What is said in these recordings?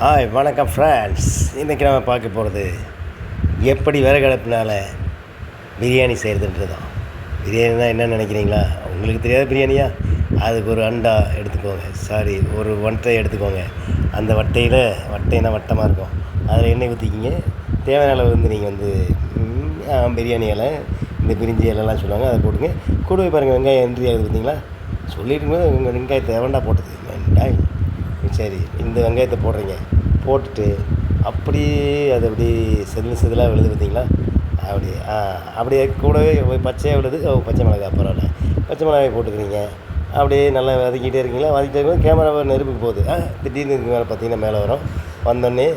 Hi வணக்கம் friends. இன்றைக்கி நம்ம பார்க்க போகிறது எப்படி விறகடுப்பினால் பிரியாணி செய்கிறதுன்றது தான். பிரியாணினா என்ன நினைக்கிறீங்களா? உங்களுக்கு தெரியாத பிரியாணியா? அதுக்கு ஒரு அண்டா எடுத்துக்கோங்க, ஒரு வட்டை எடுத்துக்கோங்க. அந்த வட்டைனா வட்டமாக இருக்கும், அதில் எண்ணெய் ஊற்றிக்கிங்க. தேவையான அளவு நீங்கள் பிரியாணி இலை, இந்த பிரிஞ்சி இலைலாம் சொல்லுவாங்க, அதை போட்டுங்க. கூடவே பாருங்கள், வெங்காயம் என்ட்ரி ஆகுது பார்த்தீங்களா? சொல்லிட்டு வெங்காயத்தை எவன்டா போட்டது? வெங்காயம். சரி, இந்த வெங்காயத்தை போடுறீங்க. போட்டுட்டு அப்படியே செதிலாக விழுது பார்த்தீங்களா? அப்படியே கூடவே பச்சையாக விழுது. பச்சை மிளகாய் பரவாயில்ல, பச்சை மிளகாய் போட்டுக்கிறீங்க. அப்படியே நல்லா வதக்கிட்டே இருக்கீங்களா? வதக்கிட்டே இருக்கும், கேமரா நெருப்புக்கு போகுது. திடீர்னு இதுக்கு மேலே பார்த்தீங்கன்னா மேலே வரும். வந்தோடனே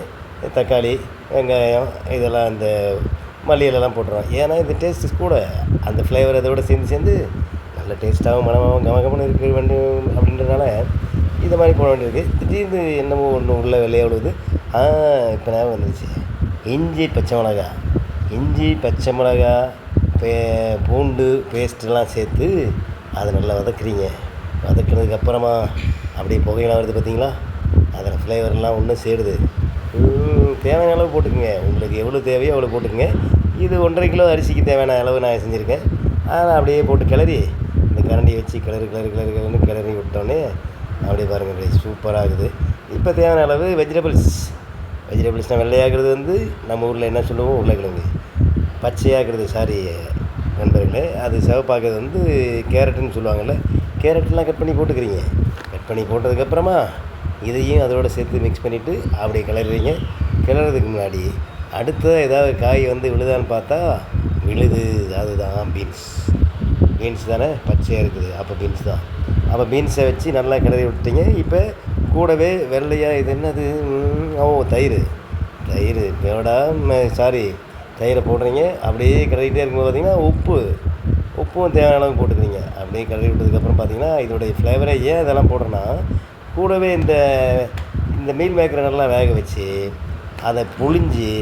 தக்காளி, வெங்காயம், இதெல்லாம் இந்த மல்லியிலலாம் போட்டுருவோம். ஏன்னா இது டேஸ்ட்டு கூட, அந்த ஃப்ளேவர் அதோட சேர்ந்து நல்ல டேஸ்ட்டாகவும் மனமாகவும் கமகமன்னு இருக்க வேண்டும். அப்படின்றதுனால இதை மாதிரி போட வேண்டியிருக்கு. திடீர்னு என்னமோ ஒன்று உள்ள வெள்ளையாக விழுது. இப்போ ஞாபகம் வந்துருச்சு. இஞ்சி பச்சை மிளகா, பூண்டு பேஸ்ட்டெல்லாம் சேர்த்து அதை நல்லா வதக்குறீங்க. வதக்கினதுக்கப்புறமா அப்படியே புகையெல்லாம் வருது பார்த்தீங்களா? அதில் ஃப்ளேவர்லாம் ஒன்றும் சேருது. தேவையான அளவு போட்டுக்குங்க. உங்களுக்கு எவ்வளோ தேவையோ அவ்வளோ போட்டுக்குங்க. இது 1.5 கிலோ அரிசிக்கு தேவையான அளவு நான் செஞ்சுருக்கேன். அதை அப்படியே போட்டு கிளறி, இந்த கரண்டியை வச்சு கிளறி விட்டோன்னே அப்படியே பாருங்கள், சூப்பராக இருக்குது. இப்போ தேவையான அளவு வெஜிடபிள்ஸ்னால் வெள்ளையாகிறது நம்ம ஊரில் என்ன சொல்லுவோம், உருளைக்கிழங்கு. பச்சையாகிறது நண்பர்களே, அது சிவப்பாக்குறது கேரட்டுன்னு சொல்லுவாங்கள்ல. கேரட்லாம் கட் பண்ணி போட்டுக்கிறீங்க. கட் பண்ணி போட்டதுக்கப்புறமா இதையும் அதோடு சேர்த்து மிக்ஸ் பண்ணிவிட்டு அப்படியே கிளறுறீங்க. கிளறதுக்கு முன்னாடி அடுத்ததாக ஏதாவது காய் விழுதான்னு பார்த்தா விழுது. அதுதான் பீன்ஸ் தானே, பச்சையாக இருக்குது. அப்போ பீன்ஸ் தான். அப்போ பீன்ஸை வச்சு நல்லா கிளறி விட்டீங்க. இப்போ கூடவே வெள்ளையாக இது என்னது? தயிர் தயிரை போடுறீங்க. அப்படியே கிளறிக்கிட்டே இருக்கும்போது பார்த்திங்கன்னா உப்பும் தேவையான அளவு போட்டுக்கிறீங்க. அப்படியே கிளறி விட்டதுக்கப்புறம் பார்த்திங்கன்னா இதோடைய ஃப்ளேவரே ஏன் இதெல்லாம் போடுறேன்னா, கூடவே இந்த மீல் மேக்கரை நல்லா வேக வச்சு அதை புழிஞ்சு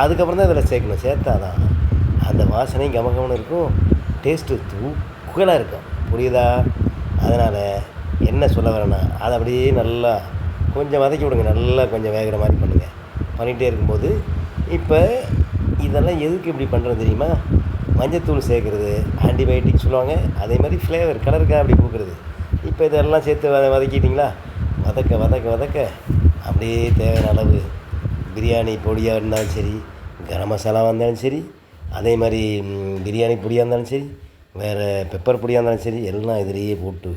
அதுக்கப்புறம் தான் இதில் சேர்க்கணும். சேர்த்தாதான் அந்த வாசனையும் கமகமன்னு இருக்கும், டேஸ்ட்டு தூக்கலாக இருக்கும். புரியுதா? அதனால் என்ன சொல்ல வரேன்னா, அதை அப்படியே நல்லா கொஞ்சம் வதக்கி விடுங்க. நல்லா கொஞ்சம் வேகிற மாதிரி பண்ணுங்கள். பண்ணிகிட்டே இருக்கும்போது இப்போ இதெல்லாம் எதுக்கு இப்படி பண்ணுறது தெரியுமா? மஞ்சத்தூள் சேர்க்குறது ஆன்டிபயோட்டிக் சொல்லுவாங்க. அதே மாதிரி ஃப்ளேவர் கலருக்காக அப்படி கொடுக்குறது. இப்போ இதெல்லாம் சேர்த்து வதக்கிட்டிங்களா? வதக்க அப்படியே தேவையான அளவு பிரியாணி பொடியாக இருந்தாலும் சரி, கரம் மசாலாவாக இருந்தாலும் சரி, அதே மாதிரி பிரியாணி பொடியாக இருந்தாலும் சரி, வேறு பெப்பர் பொடியாக இருந்தாலும் சரி, எல்லாம் இதிலேயே போட்டு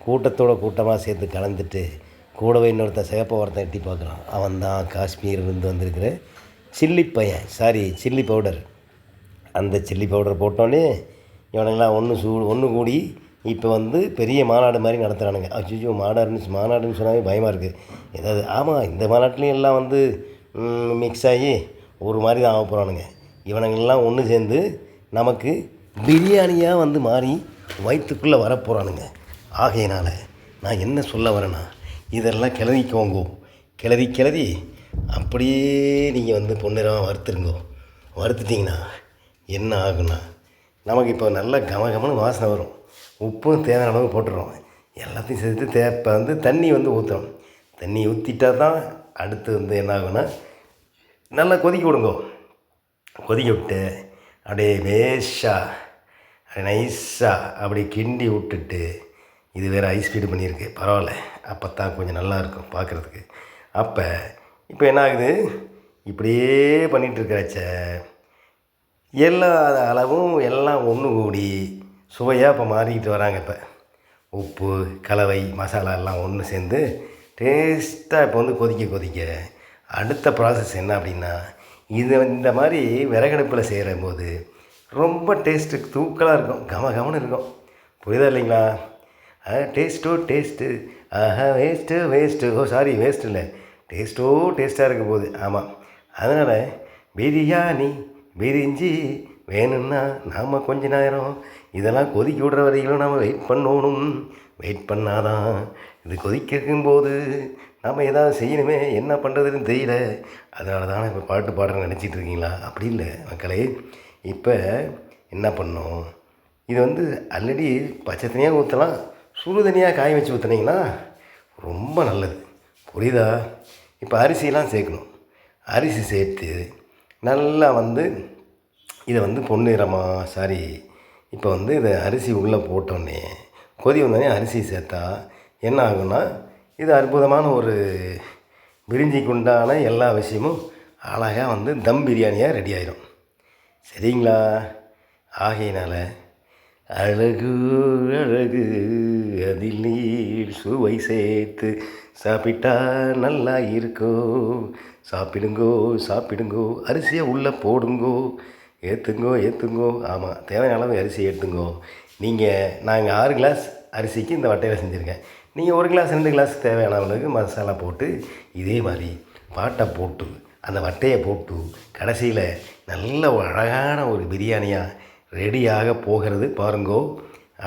கூட்டமாக சேர்த்து கலந்துட்டு, கூடவே இன்னொருத்தன் ஒருத்தன் எட்டி பார்க்குறான். அவன் தான் காஷ்மீர்லேருந்து வந்திருக்கிற சில்லி பவுடர். அந்த சில்லி பவுடர் போட்டோன்னே இவனுங்களாம் ஒன்று கூடி இப்போ பெரிய மாநாடு மாதிரி நடத்துகிறானுங்க. அச்சோ, மாநாடுன்னு சொன்னாவே பயமாக இருக்குது. ஏதாவது ஆமாம், இந்த மாநாட்டிலையும் எல்லாம் மிக்ஸ் ஆகி ஒரு மாதிரி தான் ஆக போகிறானுங்க. இவனுங்கள்லாம் ஒன்று சேர்ந்து நமக்கு பிரியாணியாக மாறி வயிற்றுக்குள்ளே வரப்போகிறானுங்க. ஆகையினால் நான் என்ன சொல்ல வரேன்னா, இதெல்லாம் கிளறி அப்படியே நீங்கள் பொன்னிறமாக வறுத்துட்டிங்கன்னா என்ன ஆகுன்னா, நமக்கு இப்போ நல்ல கமகமன்னு வாசனை வரும். உப்பும் தேவையான அளவு போட்டுடுறோம். எல்லாத்தையும் சேர்த்து தண்ணி ஊற்றுறோம். தண்ணி ஊற்றிட்டா தான் அடுத்து என்ன ஆகுன்னா, நல்லா கொதிக்க விட்டு அப்படியே நைஸாக அப்படியே கிண்டி விட்டுட்டு, இது வேறு ஐஸ் ஃபீடு பண்ணியிருக்கு, பரவாயில்ல. அப்போ தான் கொஞ்சம் நல்லாயிருக்கும் பார்க்குறதுக்கு. இப்போ என்ன ஆகுது, இப்படியே பண்ணிகிட்ருக்கிறச்ச எல்லா அளவும் எல்லாம் ஒன்று கூடி சுவையாக இப்போ மாறிக்கிட்டு வராங்க. இப்போ உப்பு, கலவை, மசாலா எல்லாம் ஒன்று சேர்ந்து டேஸ்ட்டாக இப்போ கொதிக்க அடுத்த ப்ராசஸ் என்ன அப்படின்னா, இந்த மாதிரி விறகடுப்பில் செய்கிறபோது ரொம்ப டேஸ்ட்டு தூக்கலாக இருக்கும், கமகமன்னு இருக்கும். புரியுதா இல்லைங்களா? டேஸ்ட்டு வேஸ்ட்டு இல்லை, டேஸ்ட்டாக இருக்க போகுது. ஆமாம், அதனால் பிரிஞ்சி வேணும்னா நாம் கொஞ்ச நேரம் இதெல்லாம் கொதிக்க விடுற வரைக்கும் நாம் வெயிட் பண்ணணும். வெயிட் பண்ணாதான் இது கொதிக்கும்போது நாம் ஏதாவது செய்யணுமே, என்ன பண்ணுறதுன்னு தெரியல. அதனால தான் இப்போ பாட்டு பாடுறேன்னு நினச்சிட்டு இருக்கீங்களா? அப்படி இல்லை மக்களே. இப்போ என்ன பண்ணோம், இது ஆல்ரெடி பச்சை தனியாக ஊற்றலாம், சுடு தனியாக காய வச்சு ஊற்றுனீங்கன்னா ரொம்ப நல்லது. புரியுதா? இப்போ அரிசிலாம் சேர்க்கணும். அரிசி சேர்த்து நல்லா இதை பொன்னிறமாக இப்போ இதை அரிசி உள்ளே போட்டோடனே கொதி வந்தோடனே அரிசி சேர்த்தா என்ன ஆகும்னா, இது அற்புதமான ஒரு பிரிஞ்சிக்கு உண்டான எல்லா விஷயமும் அழகாக தம் பிரியாணியாக ரெடி ஆயிடும். சரிங்களா? ஆகையினால் அழகு அழகு அதில் நீர் சுவை சேர்த்து சாப்பிட்டா நல்லா இருக்கோ, சாப்பிடுங்கோ சாப்பிடுங்கோ, அரிசியை உள்ளே போடுங்கோ, ஏற்றுங்கோ. ஆமாம், தேவையான அளவு அரிசி ஏற்றுங்கோ. நாங்கள் 6 கிளாஸ் அரிசிக்கு இந்த வட்டையில் செஞ்சுருக்கேன். நீங்கள் 1 கிளாஸ் 2 கிளாஸ் தேவையான அளவுக்கு மசாலா போட்டு இதே மாதிரி பாட்டை போட்டு அந்த வட்டையை போட்டு கடைசியில் நல்ல ஒரு அழகான ஒரு பிரியாணியாக ரெடியாக போகிறது பாருங்கோ.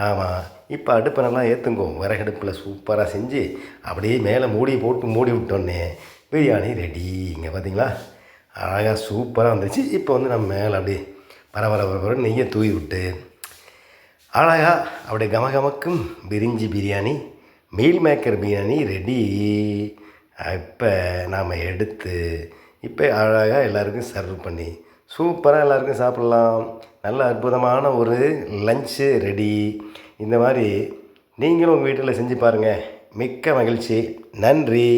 ஆமாம், இப்போ அடுப்பை நல்லா ஏற்றுங்கோ. விறகடுப்பில் சூப்பராக செஞ்சு அப்படியே மேலே மூடியை போட்டு மூடி விட்டோன்னே பிரியாணி ரெடி. இங்கே பார்த்தீங்களா, அழகாக சூப்பராக வந்துருச்சு. இப்போ நம்ம மேலே அப்படியே பரபர நெய்யை தூவி விட்டு அழகாக அப்படியே கமகமக்கும் பிரிஞ்சி biryani, meal maker biryani ready. இப்போ நாம் எடுத்து இப்போ அழகாக எல்லாருக்கும் சர்வ் பண்ணி சூப்பராக எல்லாருக்கும் சாப்பிட்லாம். நல்ல அற்புதமான ஒரு லஞ்சு ரெடி. இந்த மாதிரி நீங்களும் உங்கள் வீட்டில் செஞ்சு பாருங்கள். மிக்க மகிழ்ச்சி. நன்றி.